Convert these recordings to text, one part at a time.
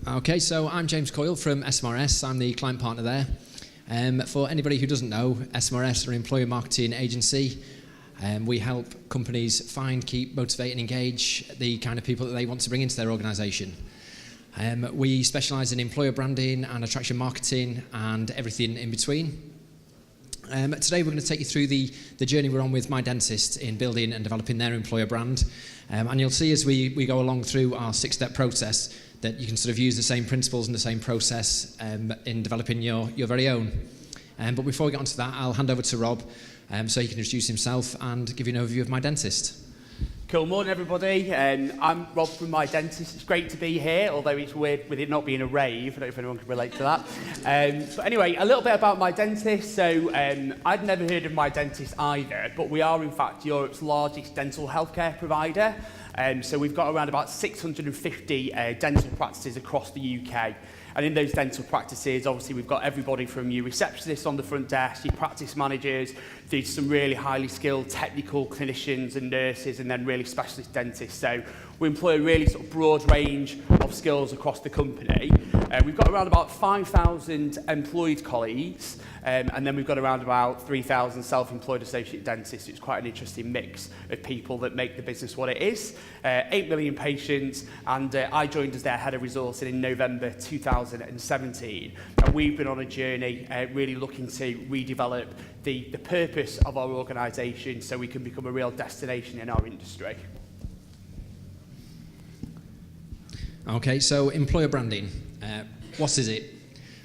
Okay, so I'm James Coyle from SMRS. I'm the client partner there. For anybody who doesn't know, SMRS are an employer marketing agency. We help companies find, keep, motivate and engage the kind of people that they want to bring into their organisation. We specialise in employer branding and attraction marketing and everything in between. Today we're going to take you through the journey we're on with mydentists in building and developing their employer brand. And you'll see as we go along through our 6-step process that you can sort of use the same principles and the same process in developing your very own. But before we get onto that, I'll hand over to Rob so he can introduce himself and give you an overview of mydentist. Cool, morning everybody. I'm Rob from mydentist. It's great to be here, although it's weird with it not being a rave. I don't know if anyone can relate to that. But anyway, a little bit about mydentist. So I'd never heard of mydentist either, but we are in fact Europe's largest dental healthcare provider. So we've got around about 650 dental practices across the UK. And in those dental practices, obviously, we've got everybody from your receptionists on the front desk, your practice managers, through to some really highly skilled technical clinicians and nurses, and then really specialist dentists. So we employ a really sort of broad range of skills across the company. We've got around about 5,000 employed colleagues, and then we've got around about 3,000 self-employed associate dentists. It's quite an interesting mix of people that make the business what it is. 8 million patients, and I joined as their head of resourcing in November 2017. And we've been on a journey really looking to redevelop the purpose of our organisation so we can become a real destination in our industry. Okay, so employer branding. What is it?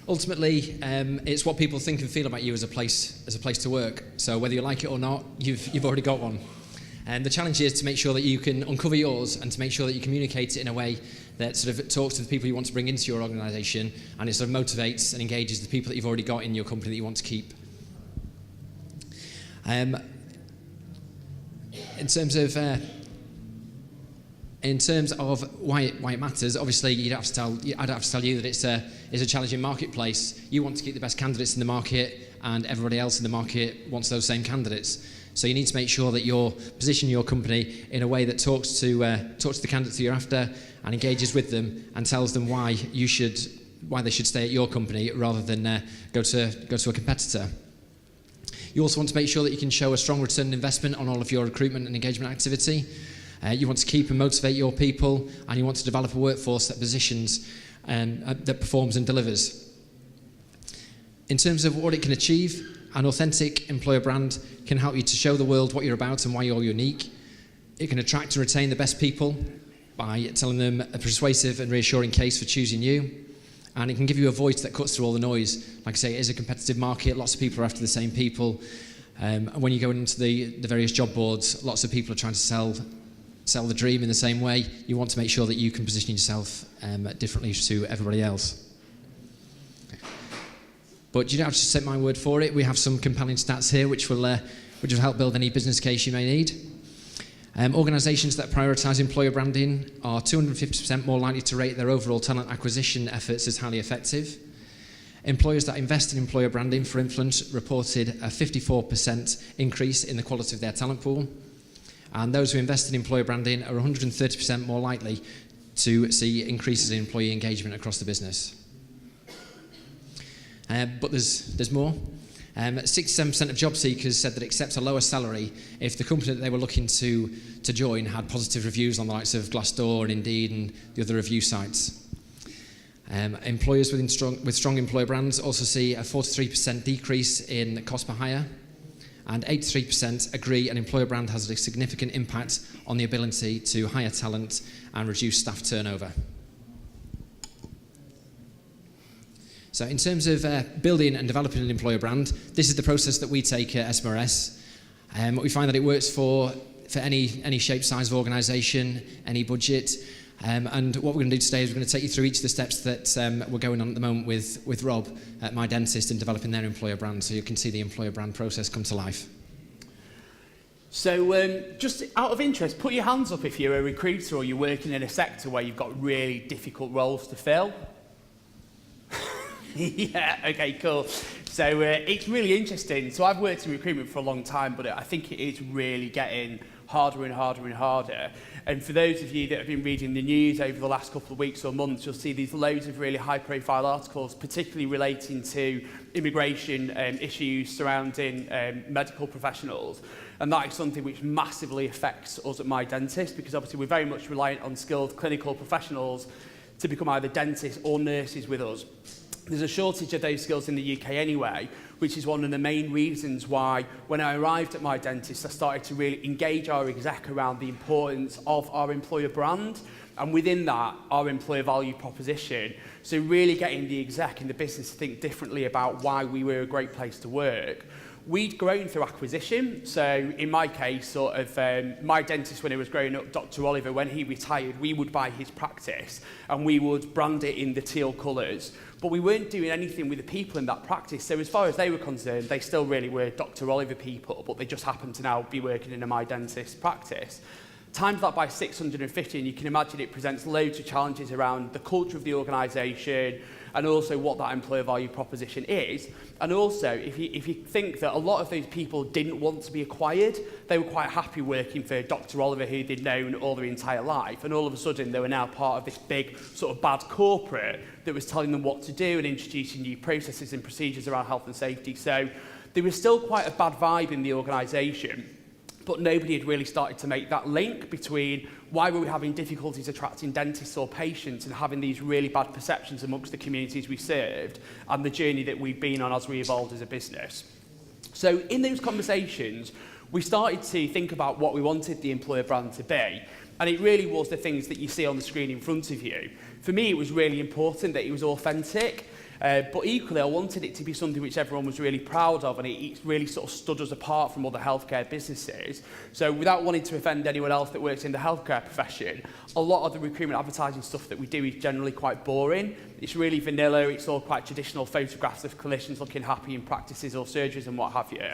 Ultimately, it's what people think and feel about you as a place to work. So whether you like it or not, you've already got one. And the challenge is to make sure that you can uncover yours and to make sure that you communicate it in a way that sort of talks to the people you want to bring into your organisation, and it sort of motivates and engages the people that you've already got in your company that you want to keep. In terms of why it matters, obviously I'd have to tell you that it's a challenging marketplace. You want to keep the best candidates in the market, and everybody else in the market wants those same candidates. So you need to make sure that you're positioning your company in a way that talks to the candidates that you're after and engages with them and tells them why they should stay at your company rather than go to a competitor. You also want to make sure that you can show a strong return on investment on all of your recruitment and engagement activity. You want to keep and motivate your people, and you want to develop a workforce that positions, that performs and delivers. In terms of what it can achieve, an authentic employer brand can help you to show the world what you're about and why you're unique. It can attract and retain the best people by telling them a persuasive and reassuring case for choosing you. And it can give you a voice that cuts through all the noise. Like I say, it is a competitive market. Lots of people are after the same people. And when you go into the various job boards, lots of people are trying to sell the dream in the same way. You want to make sure that you can position yourself differently to everybody else. But you don't have to take my word for it. We have some compelling stats here which will help build any business case you may need. Organisations that prioritise employer branding are 250% more likely to rate their overall talent acquisition efforts as highly effective. Employers that invest in employer branding, for influence, reported a 54% increase in the quality of their talent pool. And those who invest in employer branding are 130% more likely to see increases in employee engagement across the business. But there's more. 67% of job seekers said that accept a lower salary if the company that they were looking to join had positive reviews on the likes of Glassdoor and Indeed and the other review sites. Employers with strong employer brands also see a 43% decrease in cost per hire, and 83% agree an employer brand has a significant impact on the ability to hire talent and reduce staff turnover. So in terms of building and developing an employer brand, this is the process that we take at SMRS. We find that it works for any shape, size of organisation, any budget. And what we're going to do today is we're going to take you through each of the steps that we're going on at the moment with Rob at mydentist in developing their employer brand, so you can see the employer brand process come to life. So just out of interest, put your hands up if you're a recruiter or you're working in a sector where you've got really difficult roles to fill. Yeah, okay, cool. So it's really interesting. So I've worked in recruitment for a long time, but I think it is really getting harder and harder and harder. And for those of you that have been reading the news over the last couple of weeks or months, you'll see these loads of really high-profile articles, particularly relating to immigration issues surrounding medical professionals. And that is something which massively affects us at mydentist, because obviously we're very much reliant on skilled clinical professionals to become either dentists or nurses with us. There's a shortage of those skills in the UK anyway, which is one of the main reasons why when I arrived at mydentist, I started to really engage our exec around the importance of our employer brand, and within that, our employer value proposition. So really getting the exec in the business to think differently about why we were a great place to work. We'd grown through acquisition, so in my case, sort of my dentist when he was growing up, Dr. Oliver, when he retired, we would buy his practice and we would brand it in the teal colours. But we weren't doing anything with the people in that practice, so as far as they were concerned, they still really were Dr. Oliver people, but they just happened to now be working in a mydentist practice. Times that by 650, and you can imagine it presents loads of challenges around the culture of the organisation, and also what that employer value proposition is. And also, if you think that a lot of those people didn't want to be acquired, they were quite happy working for Dr. Oliver, who they'd known all their entire life, and all of a sudden they were now part of this big sort of bad corporate that was telling them what to do and introducing new processes and procedures around health and safety. So there was still quite a bad vibe in the organisation. But nobody had really started to make that link between why were we having difficulties attracting dentists or patients and having these really bad perceptions amongst the communities we served and the journey that we've been on as we evolved as a business. So in those conversations, we started to think about what we wanted the employer brand to be. And it really was the things that you see on the screen in front of you. For me, it was really important that it was authentic. But equally, I wanted it to be something which everyone was really proud of, and it really sort of stood us apart from other healthcare businesses. So without wanting to offend anyone else that works in the healthcare profession, a lot of the recruitment advertising stuff that we do is generally quite boring. It's really vanilla, it's all quite traditional photographs of clinicians looking happy in practices or surgeries and what have you.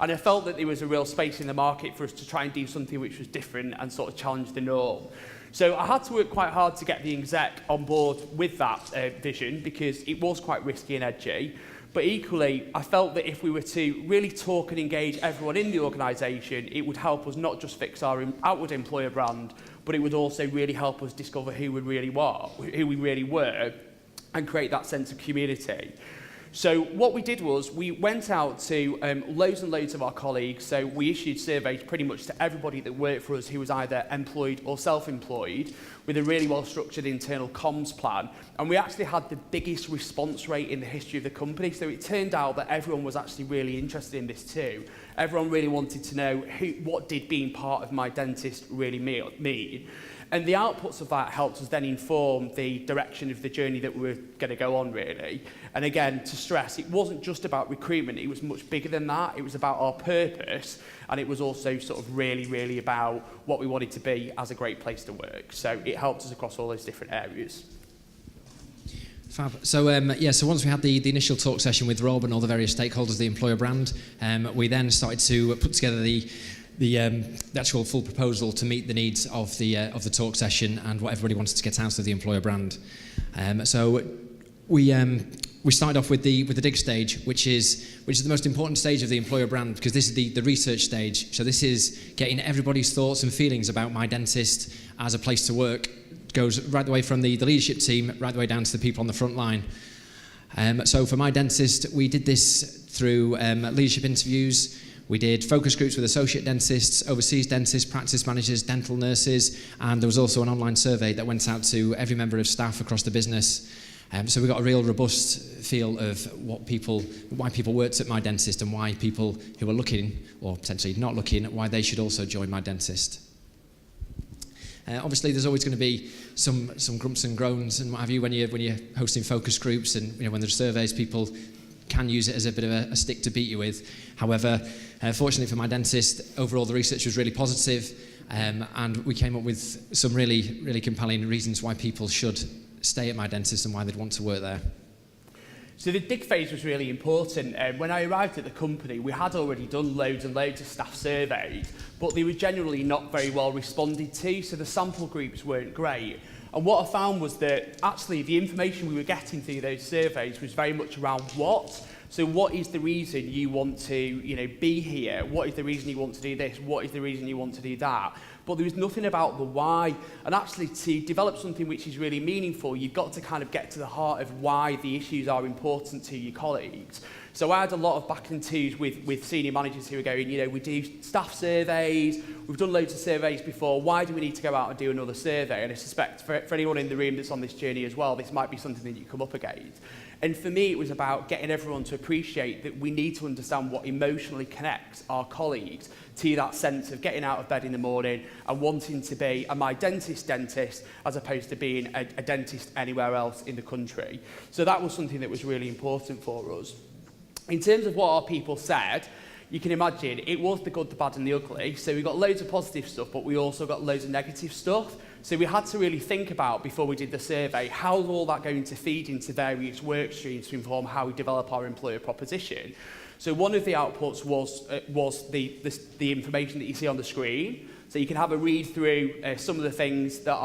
And I felt that there was a real space in the market for us to try and do something which was different and sort of challenge the norm. So I had to work quite hard to get the exec on board with that vision, because it was quite risky and edgy. But equally, I felt that if we were to really talk and engage everyone in the organisation, it would help us not just fix our outward employer brand, but it would also really help us discover who we really were, and create that sense of community. So what we did was we went out to loads and loads of our colleagues. So we issued surveys pretty much to everybody that worked for us who was either employed or self-employed, with a really well-structured internal comms plan. And we actually had the biggest response rate in the history of the company. So it turned out that everyone was actually really interested in this too. Everyone really wanted to know what did being part of mydentist really mean. And the outputs of that helped us then inform the direction of the journey that we were going to go on, really. And again, to stress, it wasn't just about recruitment, it was much bigger than that. It was about our purpose, and it was also sort of really, really about what we wanted to be as a great place to work. So it helped us across all those different areas. Fab. So so once we had the initial talk session with Rob and all the various stakeholders of the employer brand, we then started to put together the actual full proposal to meet the needs of the talk session and what everybody wanted to get out of the employer brand. So we started off with the dig stage, which is the most important stage of the employer brand, because this is the research stage. So this is getting everybody's thoughts and feelings about mydentist as a place to work. It goes right the way from the leadership team right the way down to the people on the front line. So for mydentist, we did this through leadership interviews. We did focus groups with associate dentists, overseas dentists, practice managers, dental nurses, and there was also an online survey that went out to every member of staff across the business. So we got a real robust feel of why people worked at mydentist and why people who are looking, or potentially not looking, why they should also join mydentist. Obviously, there's always going to be some grumps and groans and what have you when you're hosting focus groups, and when there's surveys, people can use it as a bit of a stick to beat you with. However, fortunately for mydentist, overall the research was really positive, and we came up with some really, really compelling reasons why people should stay at mydentist and why they'd want to work there. So the dig phase was really important. When I arrived at the company, we had already done loads and loads of staff surveys, but they were generally not very well responded to, so the sample groups weren't great. And what I found was that actually the information we were getting through those surveys was very much around what. So what is the reason you want to, be here? What is the reason you want to do this? What is the reason you want to do that? But there was nothing about the why. And actually, to develop something which is really meaningful, you've got to kind of get to the heart of why the issues are important to your colleagues. So I had a lot of back and twos with senior managers who were going, we do staff surveys, we've done loads of surveys before, why do we need to go out and do another survey? And I suspect for anyone in the room that's on this journey as well, this might be something that you come up against. And for me, it was about getting everyone to appreciate that we need to understand what emotionally connects our colleagues to that sense of getting out of bed in the morning and wanting to be a mydentist dentist as opposed to being a dentist anywhere else in the country. So that was something that was really important for us. In terms of what our people said, you can imagine it was the good, the bad and the ugly. So we got loads of positive stuff, but we also got loads of negative stuff. So we had to really think about, before we did the survey, how's all that going to feed into various work streams to inform how we develop our employer proposition. So one of the outputs was the information that you see on the screen. So you can have a read through some of the things that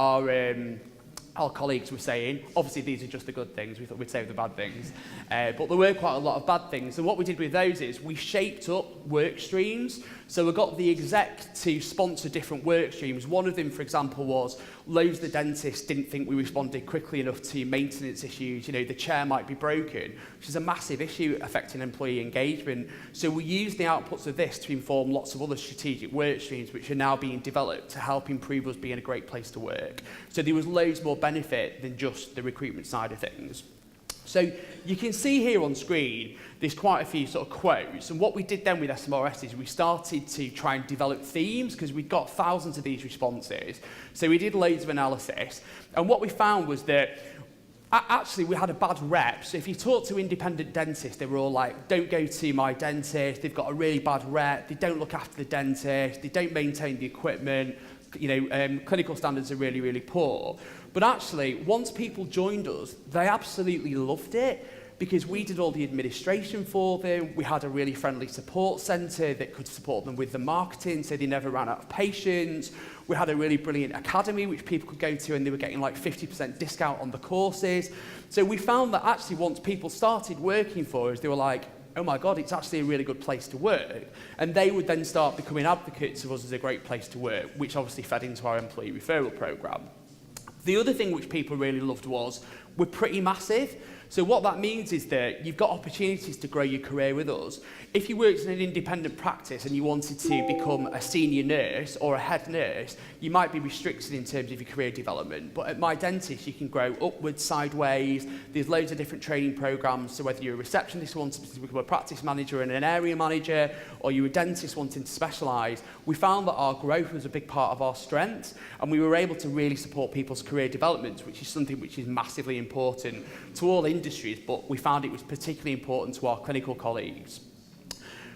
our colleagues were saying. Obviously, these are just the good things. We thought we'd save the bad things. But there were quite a lot of bad things. And what we did with those is we shaped up work streams. So we got the exec to sponsor different work streams. One of them, for example, was loads of the dentists didn't think we responded quickly enough to maintenance issues. The chair might be broken, which is a massive issue affecting employee engagement. So we used the outputs of this to inform lots of other strategic work streams, which are now being developed to help improve us being a great place to work. So there was loads more benefit than just the recruitment side of things. So you can see here on screen, there's quite a few sort of quotes. And what we did then with SMRS is we started to try and develop themes because we'd got thousands of these responses. So we did loads of analysis. And what we found was that actually we had a bad rep. So if you talk to independent dentists, they were all like, don't go to my dentist. They've got a really bad rep. They don't look after the dentist. They don't maintain the equipment. Clinical standards are really, really poor. But actually, once people joined us, they absolutely loved it because we did all the administration for them. We had a really friendly support centre that could support them with the marketing so they never ran out of patients. We had a really brilliant academy which people could go to and they were getting like 50% discount on the courses. So we found that actually once people started working for us, they were like, oh my God, it's actually a really good place to work. And they would then start becoming advocates of us as a great place to work, which obviously fed into our employee referral programme. The other thing which people really loved was we're pretty massive. So what that means is that you've got opportunities to grow your career with us. If you worked in an independent practice and you wanted to become a senior nurse or a head nurse, you might be restricted in terms of your career development. But at mydentist, you can grow upwards, sideways. There's loads of different training programs. So whether you're a receptionist wanting to become a practice manager and an area manager, or you're a dentist wanting to specialise, we found that our growth was a big part of our strengths, and we were able to really support people's career development, which is something which is massively important to all industries, but we found it was particularly important to our clinical colleagues.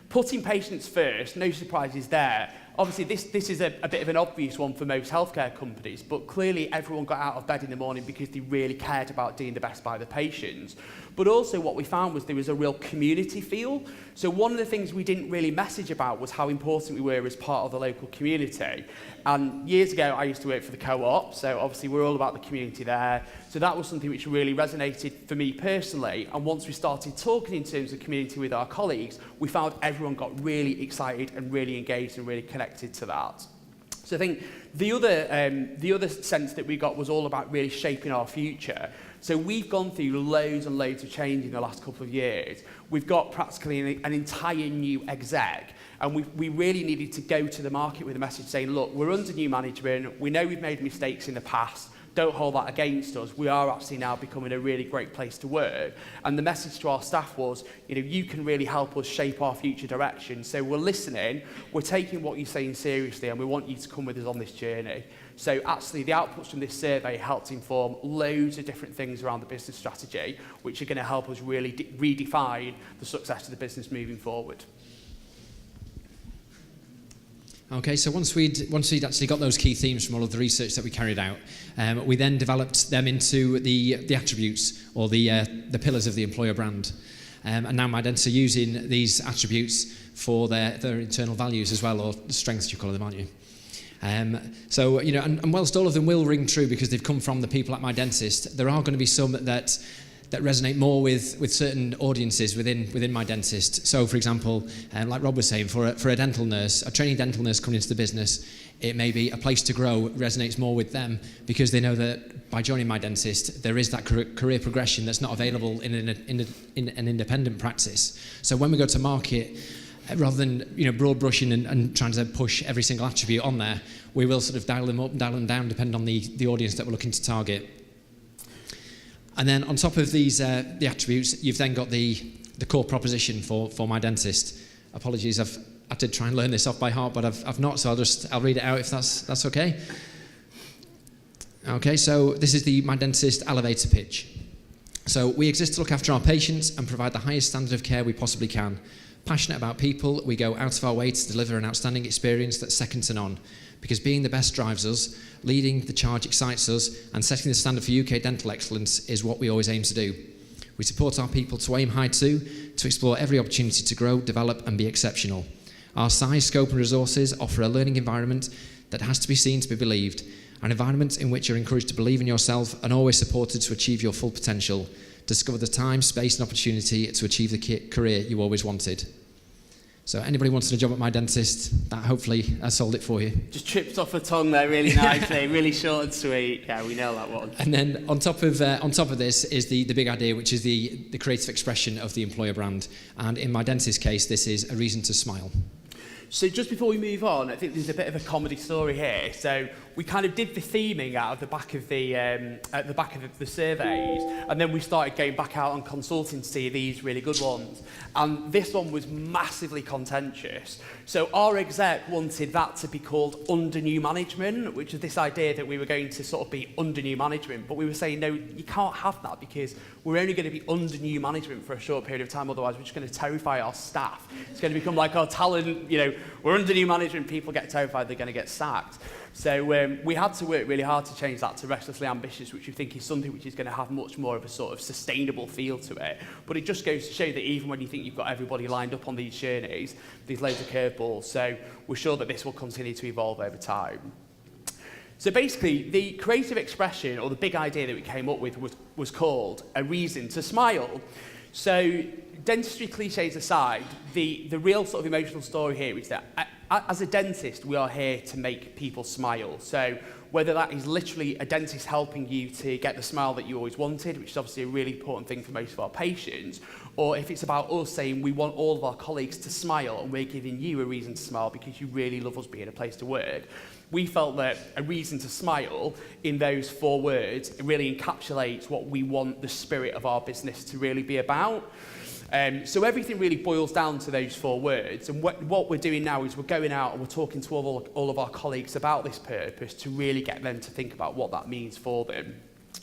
Putting patients first, no surprises there. Obviously, this is a bit of an obvious one for most healthcare companies, but clearly everyone got out of bed in the morning because they really cared about doing the best by the patients. But also what we found was there was a real community feel. So one of the things we didn't really message about was how important we were as part of the local community. And years ago, I used to work for the co-op, so obviously we're all about the community there. So that was something which really resonated for me personally. And once we started talking in terms of community with our colleagues, we found everyone got really excited and really engaged and really connected to that. So I think the other sense that we got was all about really shaping our future. So we've gone through loads and loads of change in the last couple of years. We've got practically an entire new exec, and we really needed to go to the market with a message saying, look, we're under new management. We know we've made mistakes in the past. Don't hold that against us. We are actually now becoming a really great place to work. And the message to our staff was, you can really help us shape our future direction. So we're listening, we're taking what you're saying seriously, and we want you to come with us on this journey. So actually, the outputs from this survey helped inform loads of different things around the business strategy, which are going to help us really redefine the success of the business moving forward. Okay, so once we'd actually got those key themes from all of the research that we carried out, we then developed them into the attributes or the pillars of the employer brand. And now mydentists are using these attributes for their internal values as well, or the strengths you call them, aren't you? So, and whilst all of them will ring true because they've come from the people at My Dentist, there are going to be some that resonate more with certain audiences within My Dentist. So, for example, like Rob was saying, for a dental nurse, a trainee dental nurse coming into the business, it may be a place to grow resonates more with them because they know that by joining My Dentist, there is that career progression that's not available in an independent practice. So when we go to market, rather than broad brushing and trying to push every single attribute on there, we will sort of dial them up, dial them down, depending on the audience that we're looking to target. And then on top of these the attributes, you've then got the core proposition for My Dentist. Apologies, I did try and learn this off by heart, but I've not, so I'll read it out if that's okay. Okay, so this is the My Dentist elevator pitch. So we exist to look after our patients and provide the highest standard of care we possibly can. Passionate about people, we go out of our way to deliver an outstanding experience that's second to none. Because being the best drives us, leading the charge excites us, and setting the standard for UK dental excellence is what we always aim to do. We support our people to aim high too, to explore every opportunity to grow, develop and be exceptional. Our size, scope and resources offer a learning environment that has to be seen to be believed, an environment in which you're encouraged to believe in yourself and always supported to achieve your full potential. Discover the time, space and opportunity to achieve the career you always wanted. So anybody wanted a job at My Dentist, that hopefully I sold it for you. Just tripped off the tongue there really nicely, really short and sweet. Yeah, we know that one. And then on top of this is the big idea, which is the creative expression of the employer brand. And in My Dentist case, this is a reason to smile. So just before we move on, I think there's a bit of a comedy story here. So we kind of did the theming out of the back of the surveys, and then we started going back out on consulting to see these really good ones. And this one was massively contentious. So our exec wanted that to be called under new management, which is this idea that we were going to sort of be under new management. But we were saying, no, you can't have that because we're only going to be under new management for a short period of time. Otherwise, we're just going to terrify our staff. It's going to become like our talent, we're under new management, people get terrified, they're going to get sacked. So we had to work really hard to change that to restlessly ambitious, which we think is something which is going to have much more of a sort of sustainable feel to it. But it just goes to show that even when you think you've got everybody lined up on these journeys, there's loads of curveballs. So we're sure that this will continue to evolve over time. So basically, the creative expression, or the big idea that we came up with, was called a reason to smile. So dentistry cliches aside, the real sort of emotional story here is that as a dentist, we are here to make people smile. So whether that is literally a dentist helping you to get the smile that you always wanted, which is obviously a really important thing for most of our patients, or if it's about us saying we want all of our colleagues to smile and we're giving you a reason to smile because you really love us being a place to work, we felt that a reason to smile in those 4 words really encapsulates what we want the spirit of our business to really be about. So everything really boils down to those 4 words, and what we're doing now is we're going out and we're talking to all of our colleagues about this purpose to really get them to think about what that means for them.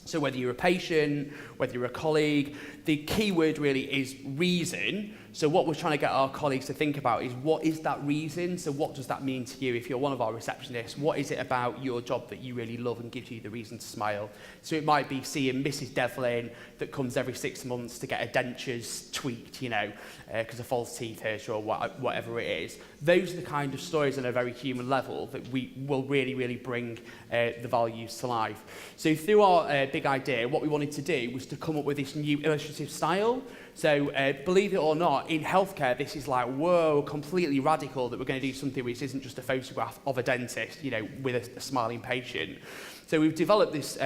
So whether you're a patient, whether you're a colleague, the key word really is reason. So what we're trying to get our colleagues to think about is, what is that reason? So what does that mean to you if you're one of our receptionists? What is it about your job that you really love and gives you the reason to smile? So it might be seeing Mrs. Devlin that comes every 6 months to get her dentures tweaked, because of false teeth hurt or whatever it is. Those are the kind of stories on a very human level that we will really, really bring the values to life. So through our big idea, what we wanted to do was to come up with this new illustrative style. So believe it or not, in healthcare, this is like, whoa, completely radical that we're going to do something which isn't just a photograph of a dentist, with a smiling patient. So we've developed this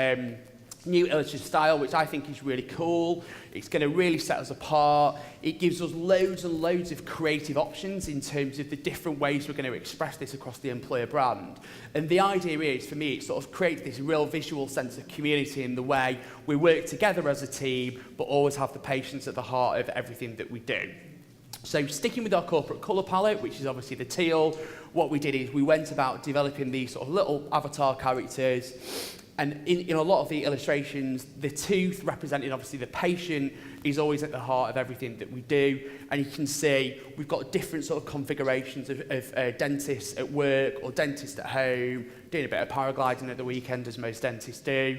new illustrative style, which I think is really cool. It's going to really set us apart. It gives us loads and loads of creative options in terms of the different ways we're going to express this across the employer brand. And the idea is, for me, it sort of creates this real visual sense of community in the way we work together as a team, but always have the patients at the heart of everything that we do. So sticking with our corporate colour palette, which is obviously the teal, what we did is we went about developing these sort of little avatar characters. And in a lot of the illustrations, the tooth representing obviously the patient is always at the heart of everything that we do. And you can see we've got different sort of configurations of dentists at work or dentists at home, doing a bit of paragliding at the weekend, as most dentists do,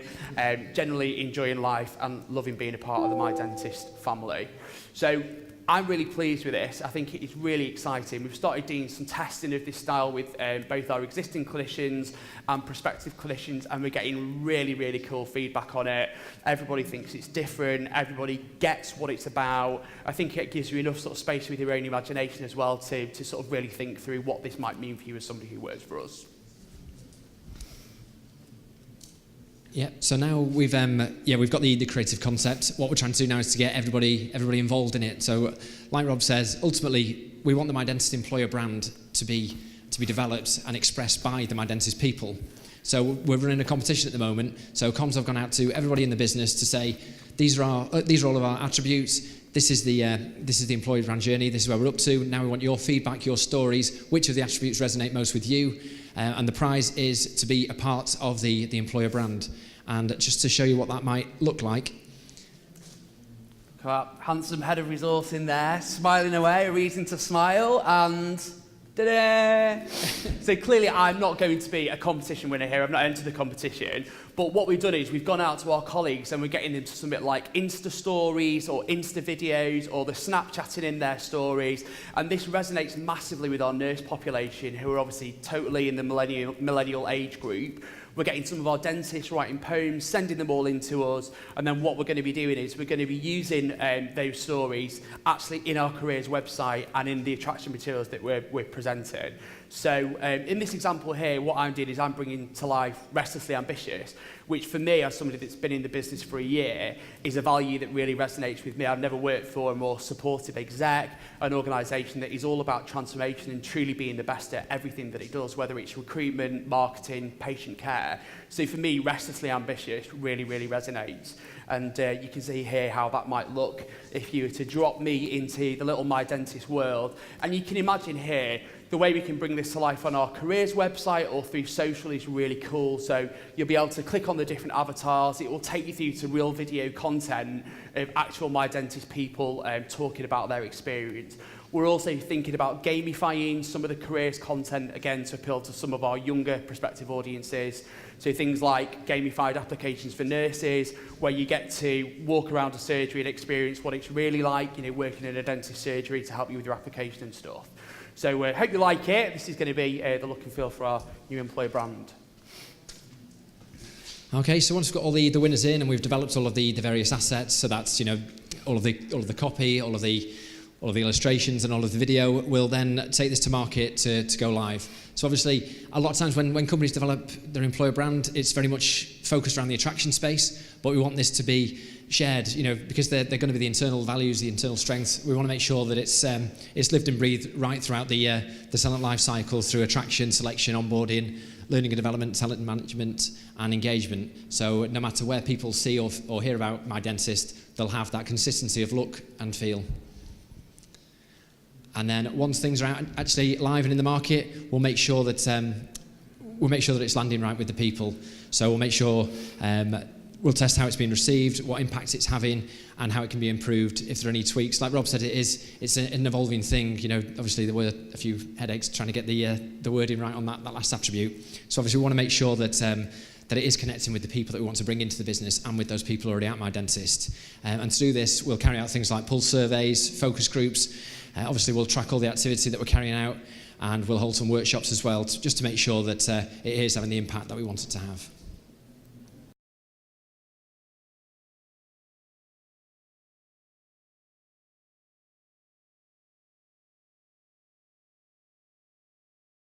generally enjoying life and loving being a part of the My Dentist family. So I'm really pleased with this. I think it is really exciting. We've started doing some testing of this style with both our existing clinicians and prospective clinicians, and we're getting really, really cool feedback on it. Everybody thinks it's different. Everybody gets what it's about. I think it gives you enough sort of space with your own imagination as well to sort of really think through what this might mean for you as somebody who works for us. Yeah, so now we've got the creative concept. What we're trying to do now is to get everybody involved in it. So, like Rob says, ultimately we want the mydentist employer brand to be developed and expressed by the mydentist people. So we're running a competition at the moment. So comms have gone out to everybody in the business to say these are all of our attributes. This is the employer brand journey. This is where we're up to. Now we want your feedback, your stories. Which of the attributes resonate most with you? And the prize is to be a part of the employer brand. And just to show you what that might look like. Handsome head of resource in there, smiling away, a reason to smile, and ta-da! So clearly I'm not going to be a competition winner here. I've not entered the competition. But what we've done is we've gone out to our colleagues and we're getting them to submit like Insta stories or Insta videos, or the Snapchatting in their stories. And this resonates massively with our nurse population, who are obviously totally in the millennial age group. We're getting some of our dentists writing poems, sending them all in to us, and then what we're going to be doing is we're going to be using those stories actually in our careers website and in the attraction materials that we're presenting. So in this example here, what I'm doing is I'm bringing to life Restlessly Ambitious, which for me, as somebody that's been in the business for a year, is a value that really resonates with me. I've never worked for a more supportive exec, an organisation that is all about transformation and truly being the best at everything that it does, whether it's recruitment, marketing, patient care. So for me, Restlessly Ambitious really, really resonates. And you can see here how that might look if you were to drop me into the little mydentist world. And you can imagine here, the way we can bring this to life on our careers website or through social is really cool. So you'll be able to click on the different avatars. It will take you through to real video content of actual mydentist people talking about their experience. We're also thinking about gamifying some of the careers content, again, to appeal to some of our younger prospective audiences. So things like gamified applications for nurses, where you get to walk around a surgery and experience what it's really like, working in a dentist surgery to help you with your application and stuff. So hope you like it. This is going to be the look and feel for our new employer brand. Okay, so once we've got all the winners in and we've developed all of the various assets, so that's all of the copy, all of the illustrations and all of the video, we'll then take this to market to go live. So obviously, a lot of times when companies develop their employer brand, it's very much focused around the attraction space, but we want this to be shared, because they're going to be the internal values, the internal strengths. We want to make sure that it's lived and breathed right throughout the talent life cycle, through attraction, selection, onboarding, learning and development, talent management, and engagement. So no matter where people see or hear about mydentist, they'll have that consistency of look and feel. And then once things are actually live and in the market, we'll make sure that it's landing right with the people. So we'll make sure we'll test how it's been received, what impact it's having, and how it can be improved if there are any tweaks. Like Rob said, it's an evolving thing. Obviously there were a few headaches trying to get the wording right on that last attribute. So obviously we want to make sure that it is connecting with the people that we want to bring into the business and with those people already at mydentist. And to do this, we'll carry out things like pulse surveys, focus groups. Obviously we'll track all the activity that we're carrying out, and we'll hold some workshops as well, just to make sure that it is having the impact that we want it to have.